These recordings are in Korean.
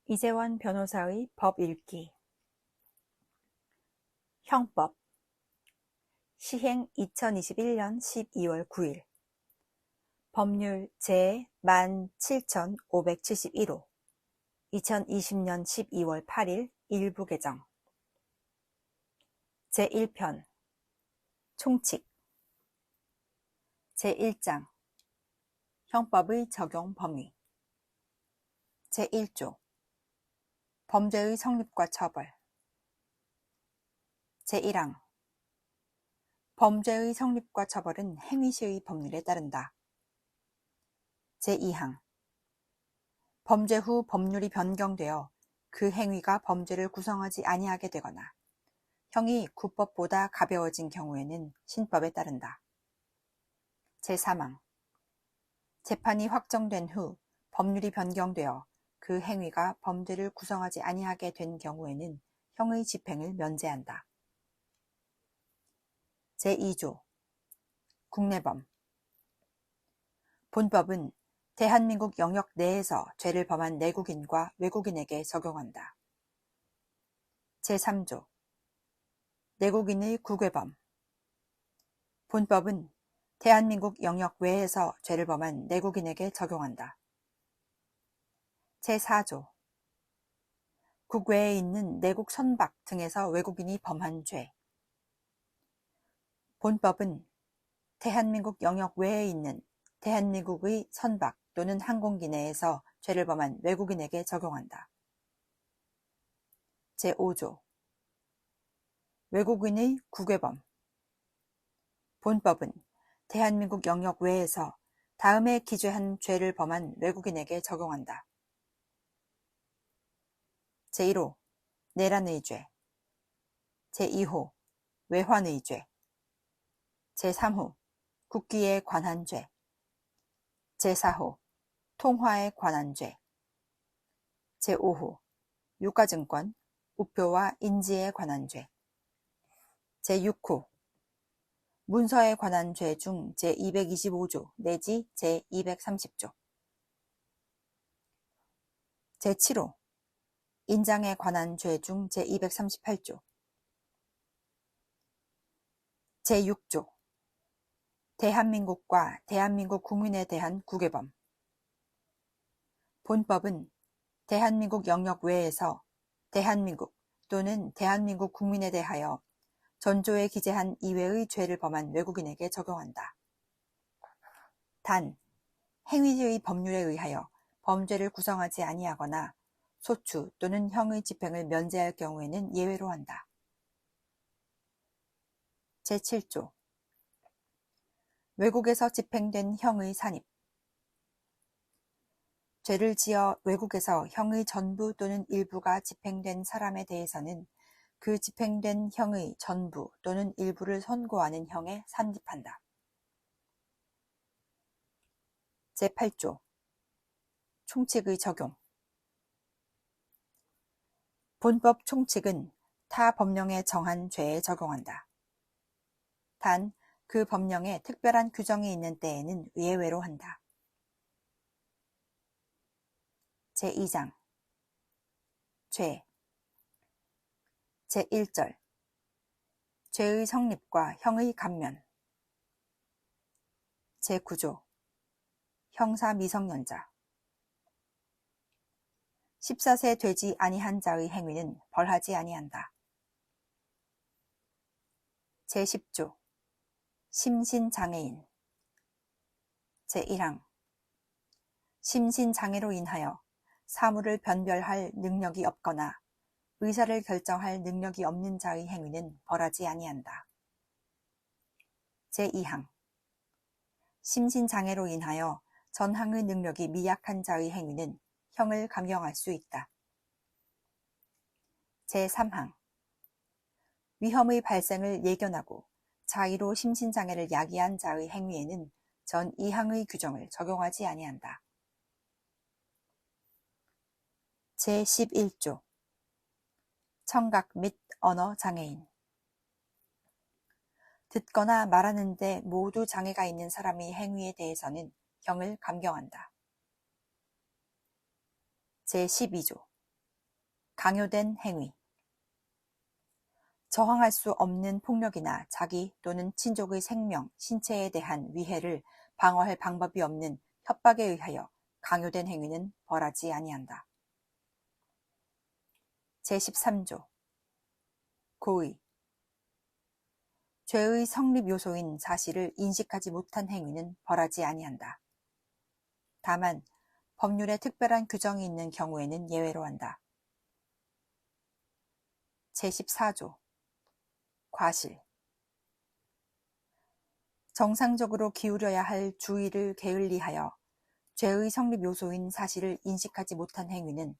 이재원 변호사의 법 읽기. 형법 시행 2021년 12월 9일 법률 제17571호 2020년 12월 8일 일부 개정 제1편 총칙 제1장 형법의 적용 범위 제1조 범죄의 성립과 처벌 제1항 범죄의 성립과 처벌은 행위시의 법률에 따른다. 제2항 범죄 후 법률이 변경되어 그 행위가 범죄를 구성하지 아니하게 되거나 형이 구법보다 가벼워진 경우에는 신법에 따른다. 제3항 재판이 확정된 후 법률이 변경되어 그 행위가 범죄를 구성하지 아니하게 된 경우에는 형의 집행을 면제한다. 제2조 국내범 본법은 대한민국 영역 내에서 죄를 범한 내국인과 외국인에게 적용한다. 제3조 내국인의 국외범 본법은 대한민국 영역 외에서 죄를 범한 내국인에게 적용한다. 제4조 국외에 있는 내국 선박 등에서 외국인이 범한 죄 본법은 대한민국 영역 외에 있는 대한민국의 선박 또는 항공기 내에서 죄를 범한 외국인에게 적용한다. 제5조 외국인의 국외범 본법은 대한민국 영역 외에서 다음에 기재한 죄를 범한 외국인에게 적용한다. 제1호 내란의 죄 제2호 외환의 죄 제3호 국기에 관한 죄 제4호 통화에 관한 죄 제5호 유가증권, 우표와 인지에 관한 죄 제6호 문서에 관한 죄 중 제225조 내지 제230조 제7호 인장에 관한 죄 중 제238조 제6조 대한민국과 대한민국 국민에 대한 국외범 본법은 대한민국 영역 외에서 대한민국 또는 대한민국 국민에 대하여 전조에 기재한 이외의 죄를 범한 외국인에게 적용한다. 단, 행위의 법률에 의하여 범죄를 구성하지 아니하거나 소추 또는 형의 집행을 면제할 경우에는 예외로 한다. 제7조 외국에서 집행된 형의 산입 죄를 지어 외국에서 형의 전부 또는 일부가 집행된 사람에 대해서는 그 집행된 형의 전부 또는 일부를 선고하는 형에 산입한다. 제8조 총칙의 적용 본법 총칙은 타 법령에 정한 죄에 적용한다. 단, 그 법령에 특별한 규정이 있는 때에는 예외로 한다. 제2장 죄 제1절 죄의 성립과 형의 감면 제9조 형사 미성년자 14세 되지 아니한 자의 행위는 벌하지 아니한다. 제10조 심신장애인 제1항 심신장애로 인하여 사물을 변별할 능력이 없거나 의사를 결정할 능력이 없는 자의 행위는 벌하지 아니한다. 제2항 심신장애로 인하여 전항의 능력이 미약한 자의 행위는 형을 감경할 수 있다. 제3항 위험의 발생을 예견하고 자의로 심신장애를 야기한 자의 행위에는 전 2항의 규정을 적용하지 아니한다. 제11조 청각 및 언어장애인 듣거나 말하는 데 모두 장애가 있는 사람의 행위에 대해서는 형을 감경한다. 제12조 강요된 행위. 저항할 수 없는 폭력이나 자기 또는 친족의 생명, 신체에 대한 위해를 방어할 방법이 없는 협박에 의하여 강요된 행위는 벌하지 아니한다. 제13조 고의. 죄의 성립 요소인 사실을 인식하지 못한 행위는 벌하지 아니한다. 다만 법률에 특별한 규정이 있는 경우에는 예외로 한다. 제14조 과실. 정상적으로 기울여야 할 주의를 게을리하여 죄의 성립 요소인 사실을 인식하지 못한 행위는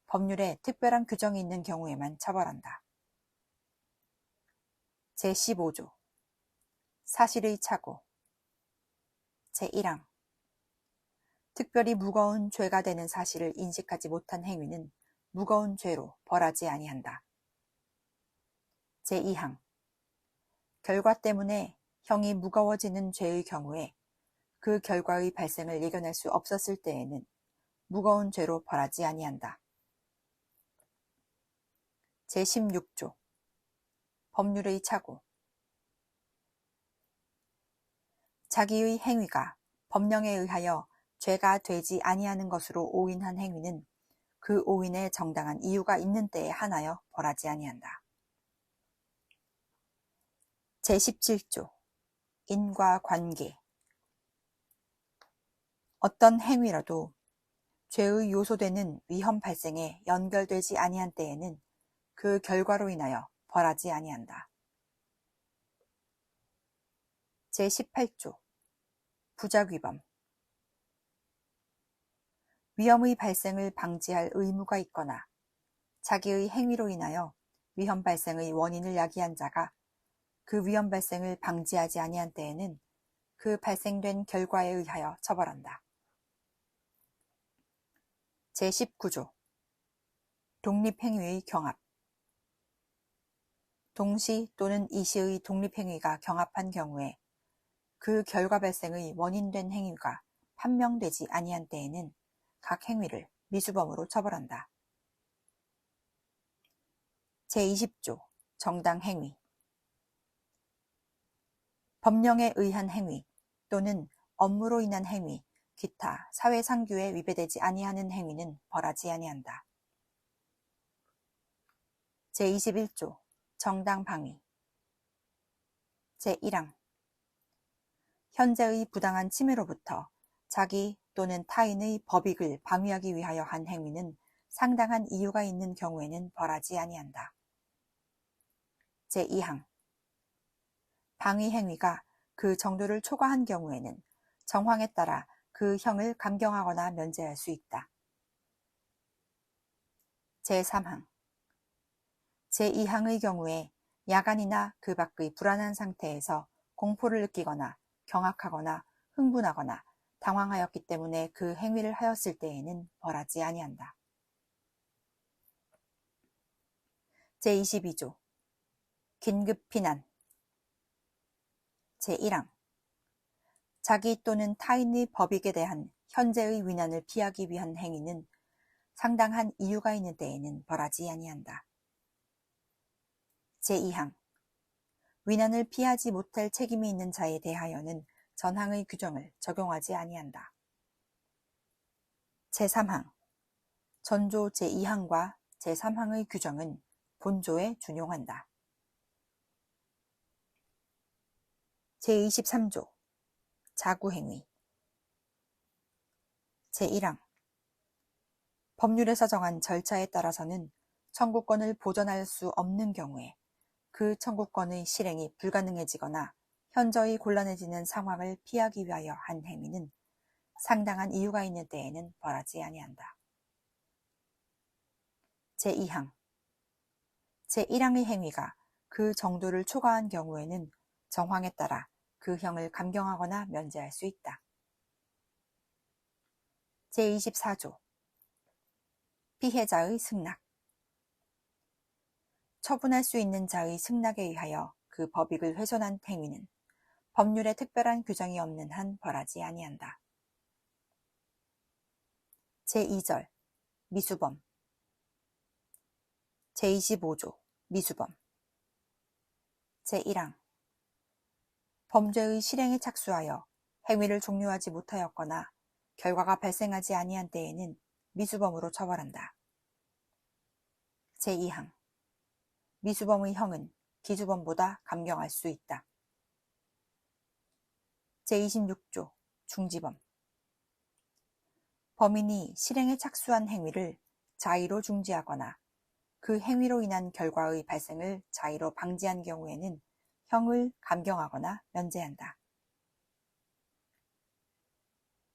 법률에 특별한 규정이 있는 경우에만 처벌한다. 제15조 사실의 착오. 제1항 특별히 무거운 죄가 되는 사실을 인식하지 못한 행위는 무거운 죄로 벌하지 아니한다. 제2항 결과 때문에 형이 무거워지는 죄의 경우에 그 결과의 발생을 예견할 수 없었을 때에는 무거운 죄로 벌하지 아니한다. 제16조 법률의 착오. 자기의 행위가 법령에 의하여 죄가 되지 아니하는 것으로 오인한 행위는 그 오인에 정당한 이유가 있는 때에 한하여 벌하지 아니한다. 제17조 인과관계. 어떤 행위라도 죄의 요소되는 위험 발생에 연결되지 아니한 때에는 그 결과로 인하여 벌하지 아니한다. 제18조 부작위범. 위험의 발생을 방지할 의무가 있거나 자기의 행위로 인하여 위험 발생의 원인을 야기한 자가 그 위험 발생을 방지하지 아니한 때에는 그 발생된 결과에 의하여 처벌한다. 제19조 독립행위의 경합. 동시 또는 이시의 독립행위가 경합한 경우에 그 결과 발생의 원인된 행위가 판명되지 아니한 때에는 각 행위를 미수범으로 처벌한다. 제20조 정당행위. 법령에 의한 행위 또는 업무로 인한 행위, 기타 사회상규에 위배되지 아니하는 행위는 벌하지 아니한다. 제21조 정당방위. 제1항 현재의 부당한 침해로부터 자기 또는 타인의 법익을 방위하기 위하여 한 행위는 상당한 이유가 있는 경우에는 벌하지 아니한다. 제2항 방위 행위가 그 정도를 초과한 경우에는 정황에 따라 그 형을 감경하거나 면제할 수 있다. 제3항 제2항의 경우에 야간이나 그 밖의 불안한 상태에서 공포를 느끼거나 경악하거나 흥분하거나 당황하였기 때문에 그 행위를 하였을 때에는 벌하지 아니한다. 제22조 긴급피난. 제1항 자기 또는 타인의 법익에 대한 현재의 위난을 피하기 위한 행위는 상당한 이유가 있는 때에는 벌하지 아니한다. 제2항 위난을 피하지 못할 책임이 있는 자에 대하여는 전항의 규정을 적용하지 아니한다. 제3항 전조 제2항과 제3항의 규정은 본조에 준용한다. 제23조 자구행위. 제1항 법률에서 정한 절차에 따라서는 청구권을 보전할 수 없는 경우에 그 청구권의 실행이 불가능해지거나 현저히 곤란해지는 상황을 피하기 위하여 한 행위는 상당한 이유가 있는 때에는 벌하지 아니한다. 제2항 제1항의 행위가 그 정도를 초과한 경우에는 정황에 따라 그 형을 감경하거나 면제할 수 있다. 제24조 피해자의 승낙. 처분할 수 있는 자의 승낙에 의하여 그 법익을 훼손한 행위는 법률에 특별한 규정이 없는 한 벌하지 아니한다. 제2절 미수범. 제25조 미수범 제1항 범죄의 실행에 착수하여 행위를 종료하지 못하였거나 결과가 발생하지 아니한 때에는 미수범으로 처벌한다. 제2항 미수범의 형은 기수범보다 감경할 수 있다. 제26조 중지범 범인이 실행에 착수한 행위를 자의로 중지하거나 그 행위로 인한 결과의 발생을 자의로 방지한 경우에는 형을 감경하거나 면제한다.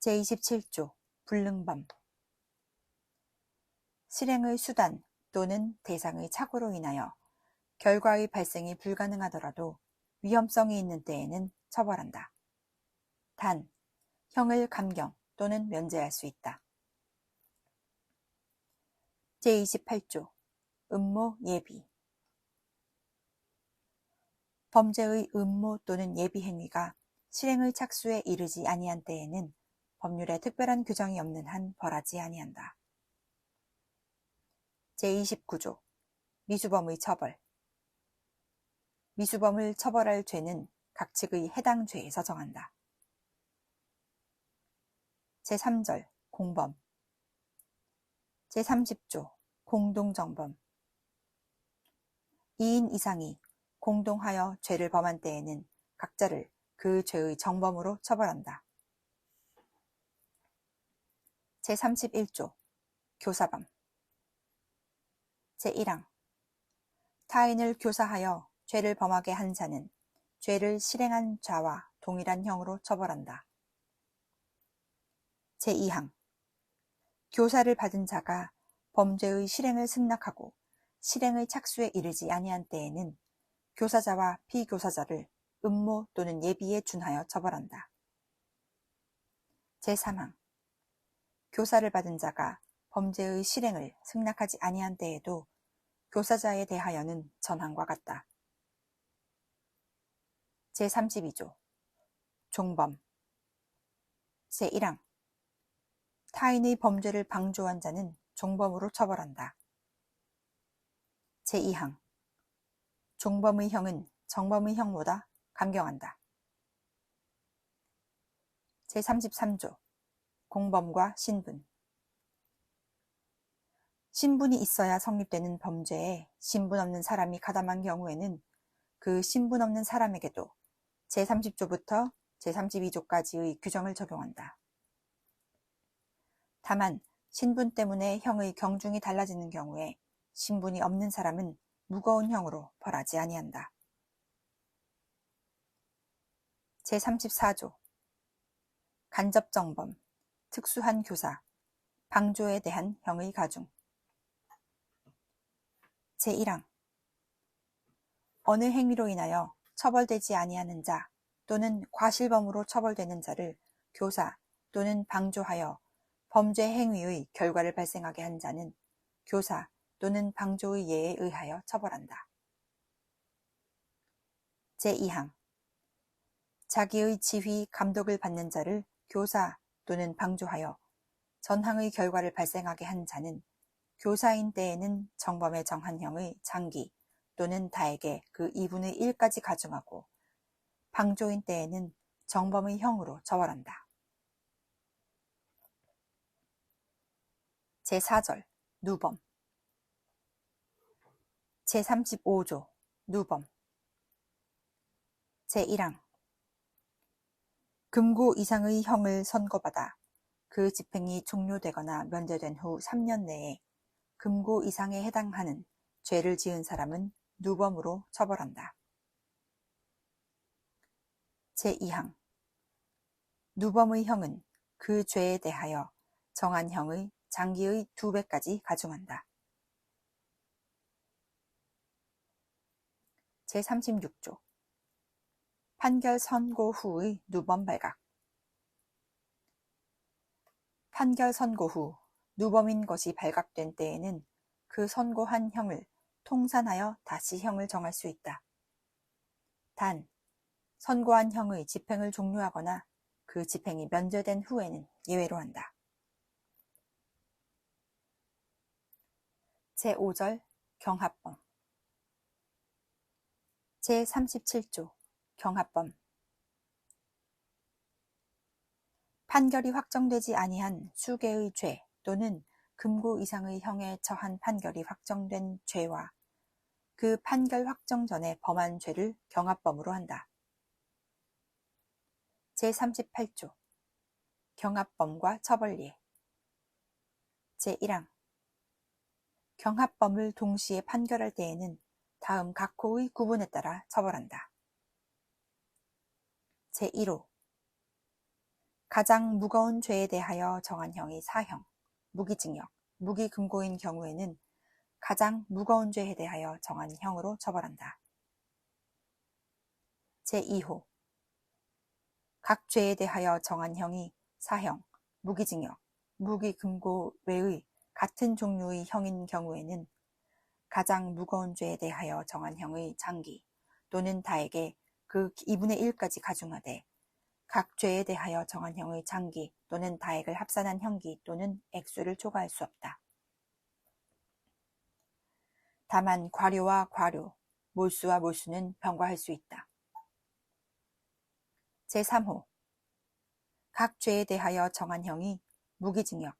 제27조 불능범 실행의 수단 또는 대상의 착오로 인하여 결과의 발생이 불가능하더라도 위험성이 있는 때에는 처벌한다. 단, 형을 감경 또는 면제할 수 있다. 제28조 음모 예비 범죄의 음모 또는 예비 행위가 실행의 착수에 이르지 아니한 때에는 법률에 특별한 규정이 없는 한 벌하지 아니한다. 제29조 미수범의 처벌 미수범을 처벌할 죄는 각 측의 해당 죄에서 정한다. 제3절 공범 제30조 공동정범 2인 이상이 공동하여 죄를 범한 때에는 각자를 그 죄의 정범으로 처벌한다. 제31조 교사범 제1항 타인을 교사하여 죄를 범하게 한 자는 죄를 실행한 자와 동일한 형으로 처벌한다. 제2항 교사를 받은 자가 범죄의 실행을 승낙하고 실행의 착수에 이르지 아니한 때에는 교사자와 피교사자를 음모 또는 예비에 준하여 처벌한다. 제3항 교사를 받은 자가 범죄의 실행을 승낙하지 아니한 때에도 교사자에 대하여는 전항과 같다. 제32조 종범 제1항 타인의 범죄를 방조한 자는 종범으로 처벌한다. 제2항 종범의 형은 정범의 형보다 감경한다. 제33조 공범과 신분 신분이 있어야 성립되는 범죄에 신분 없는 사람이 가담한 경우에는 그 신분 없는 사람에게도 제30조부터 제32조까지의 규정을 적용한다. 다만 신분 때문에 형의 경중이 달라지는 경우에 신분이 없는 사람은 무거운 형으로 벌하지 아니한다. 제34조 간접정범, 특수한 교사, 방조에 대한 형의 가중 제1항 어느 행위로 인하여 처벌되지 아니하는 자 또는 과실범으로 처벌되는 자를 교사 또는 방조하여 범죄 행위의 결과를 발생하게 한 자는 교사 또는 방조의 예에 의하여 처벌한다. 제2항 자기의 지휘, 감독을 받는 자를 교사 또는 방조하여 전항의 결과를 발생하게 한 자는 교사인 때에는 정범에 정한 형의 장기 또는 다에게 그 2분의 1까지 가중하고 방조인 때에는 정범의 형으로 처벌한다. 제4절 누범 제35조 누범 제1항 금고 이상의 형을 선고받아 그 집행이 종료되거나 면제된 후 3년 내에 금고 이상에 해당하는 죄를 지은 사람은 누범으로 처벌한다. 제2항 누범의 형은 그 죄에 대하여 정한 형의 장기의 2배까지 가중한다. 제36조 판결 선고 후의 누범 발각 판결 선고 후 누범인 것이 발각된 때에는 그 선고한 형을 통산하여 다시 형을 정할 수 있다. 단, 선고한 형의 집행을 종료하거나 그 집행이 면제된 후에는 예외로 한다. 제5절 경합범. 제37조 경합범. 판결이 확정되지 아니한 수개의 죄 또는 금고 이상의 형에 처한 판결이 확정된 죄와 그 판결 확정 전에 범한 죄를 경합범으로 한다. 제38조 경합범과 처벌예. 제1항 경합범을 동시에 판결할 때에는 다음 각 호의 구분에 따라 처벌한다. 제1호 가장 무거운 죄에 대하여 정한 형이 사형, 무기징역, 무기금고인 경우에는 가장 무거운 죄에 대하여 정한 형으로 처벌한다. 제2호 각 죄에 대하여 정한 형이 사형, 무기징역, 무기금고 외의 같은 종류의 형인 경우에는 가장 무거운 죄에 대하여 정한 형의 장기 또는 다에게 그 2분의 1까지 가중하되 각 죄에 대하여 정한 형의 장기 또는 다액을 합산한 형기 또는 액수를 초과할 수 없다. 다만 과료와 과료, 몰수와 몰수는 병과할 수 있다. 제3호 각 죄에 대하여 정한 형이 무기징역,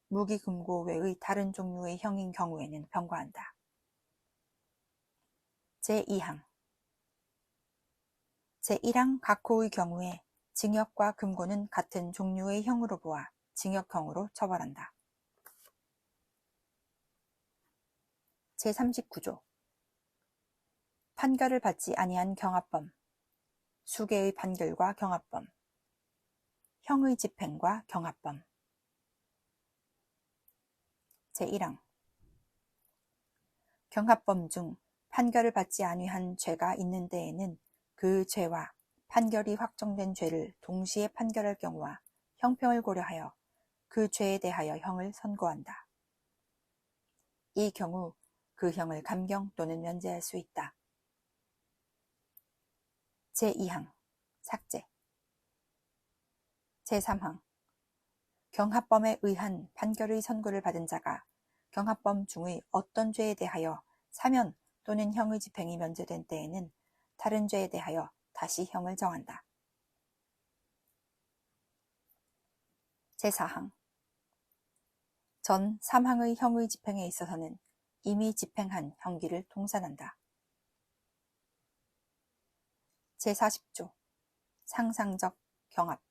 무기금고 외의 다른 종류의 형인 경우에는 병과한다. 제2항 제1항 각 호의 경우에 징역과 금고는 같은 종류의 형으로 보아 징역형으로 처벌한다. 제39조 판결을 받지 아니한 경합범, 수개의 판결과 경합범, 형의 집행과 경합범. 제1항 경합범 중 판결을 받지 아니한 죄가 있는 때에는 그 죄와 판결이 확정된 죄를 동시에 판결할 경우와 형평을 고려하여 그 죄에 대하여 형을 선고한다. 이 경우 그 형을 감경 또는 면제할 수 있다. 제2항 삭제. 제3항 경합범에 의한 판결의 선고를 받은 자가 경합범 중의 어떤 죄에 대하여 사면 또는 형의 집행이 면제된 때에는 다른 죄에 대하여 다시 형을 정한다. 제4항 전 3항의 형의 집행에 있어서는 이미 집행한 형기를 통산한다. 제40조 상상적 경합.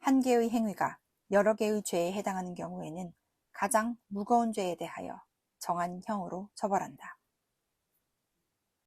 한 개의 행위가 여러 개의 죄에 해당하는 경우에는 가장 무거운 죄에 대하여 정한 형으로 처벌한다.